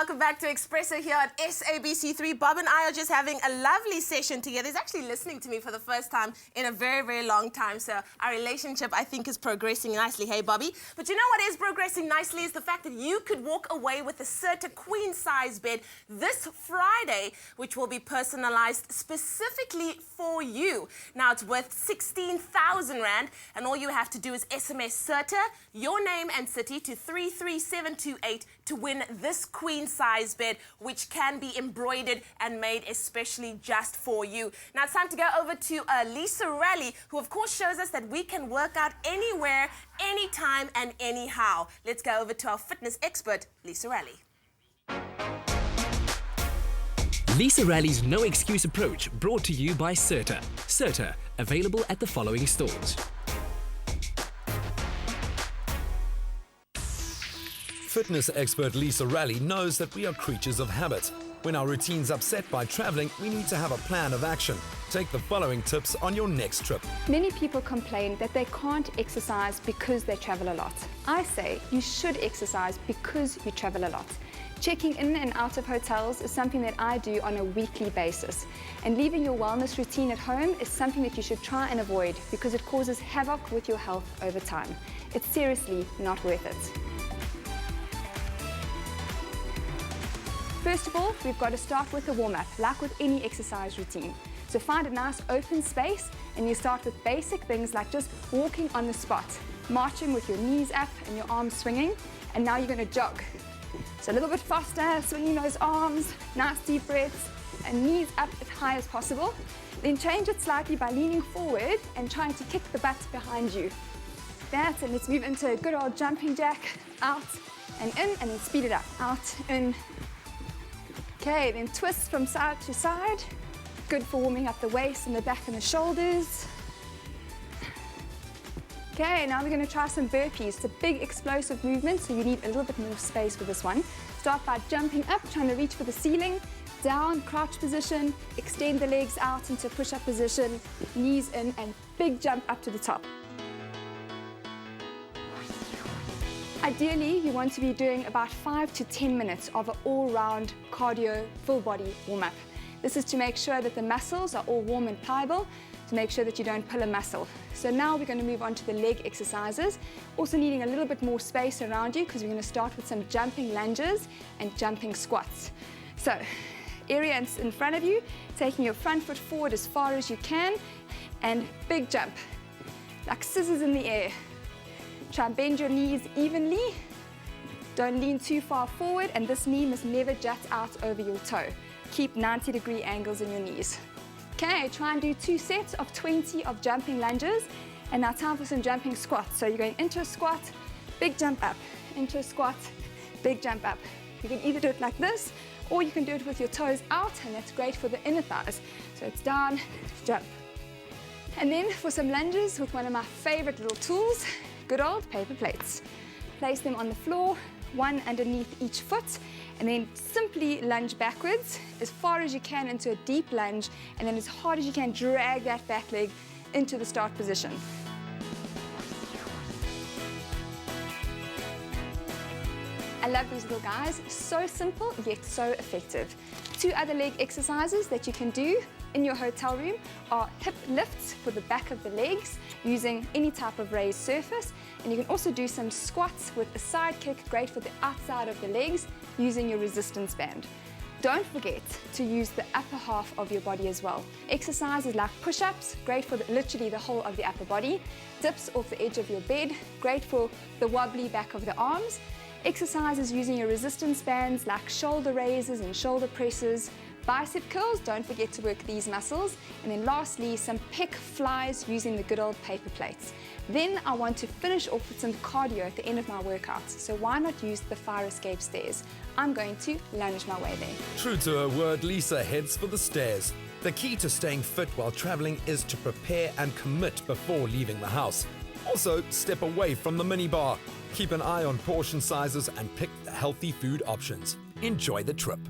welcome back to Espresso here at SABC3. Bob and I are just having a lovely session together. He's actually listening to me for the first time in a very, very long time. So our relationship, I think, is progressing nicely. Hey, Bobby. But you know what is progressing nicely is the fact that you could walk away with a Serta queen-size bed this Friday, which will be personalized specifically for you. Now, it's worth 16,000 Rand, and all you have to do is SMS Serta, your name and city to 33728 to win this queen-size bed, which can be embroidered and made especially just for you. Now it's time to go over to Lisa Raleigh, who of course shows us that we can work out anywhere, anytime and anyhow. Let's go over to our fitness expert, Lisa Raleigh. Lisa Raleigh's no excuse approach, brought to you by Serta. Serta, available at the following stores. Fitness expert Lisa Raleigh knows that we are creatures of habit. When our routine's upset by traveling, we need to have a plan of action. Take the following tips on your next trip. Many people complain that they can't exercise because they travel a lot. I say you should exercise because you travel a lot. Checking in and out of hotels is something that I do on a weekly basis. And leaving your wellness routine at home is something that you should try and avoid because it causes havoc with your health over time. It's seriously not worth it. First of all, we've got to start with a warm-up, like with any exercise routine. So find a nice open space and you start with basic things like just walking on the spot, marching with your knees up and your arms swinging, and now you're going to jog. So a little bit faster, swinging those arms, nice deep breaths, and knees up as high as possible. Then change it slightly by leaning forward and trying to kick the butt behind you. That's it. Let's move into a good old jumping jack, out and in, and then speed it up, out, in. Okay, then twist from side to side. Good for warming up the waist and the back and the shoulders. Okay, now we're going to try some burpees. It's a big explosive movement, so you need a little bit more space for this one. Start by jumping up, trying to reach for the ceiling. Down, crouch position, extend the legs out into push-up position, knees in, and big jump up to the top. Ideally, you want to be doing about 5 to 10 minutes of an all-round cardio, full-body warm-up. This is to make sure that the muscles are all warm and pliable, to make sure that you don't pull a muscle. So now we're going to move on to the leg exercises, also needing a little bit more space around you because we're going to start with some jumping lunges and jumping squats. So, area in front of you, taking your front foot forward as far as you can, and big jump, like scissors in the air. Try and bend your knees evenly. Don't lean too far forward, and this knee must never jut out over your toe. Keep 90-degree angles in your knees. Okay, try and do 2 sets of 20 of jumping lunges, and now time for some jumping squats. So you're going into a squat, big jump up, into a squat, big jump up. You can either do it like this, or you can do it with your toes out, and that's great for the inner thighs. So it's down, jump. And then for some lunges with one of my favorite little tools, good old paper plates. Place them on the floor, one underneath each foot, and then simply lunge backwards as far as you can into a deep lunge, and then as hard as you can drag that back leg into the start position. I love these little guys, so simple yet so effective. 2 other leg exercises that you can do in your hotel room are hip lifts for the back of the legs using any type of raised surface, and you can also do some squats with a side kick, great for the outside of the legs, using your resistance band. Don't forget to use the upper half of your body as well. Exercises like push-ups, great for literally the whole of the upper body. Dips off the edge of your bed, great for the wobbly back of the arms. Exercises using your resistance bands like shoulder raises and shoulder presses. Bicep curls, don't forget to work these muscles. And then lastly, some pec flies using the good old paper plates. Then I want to finish off with some cardio at the end of my workout. So why not use the fire escape stairs? I'm going to lunge my way there. True to her word, Lisa heads for the stairs. The key to staying fit while traveling is to prepare and commit before leaving the house. Also, step away from the minibar. Keep an eye on portion sizes and pick the healthy food options. Enjoy the trip.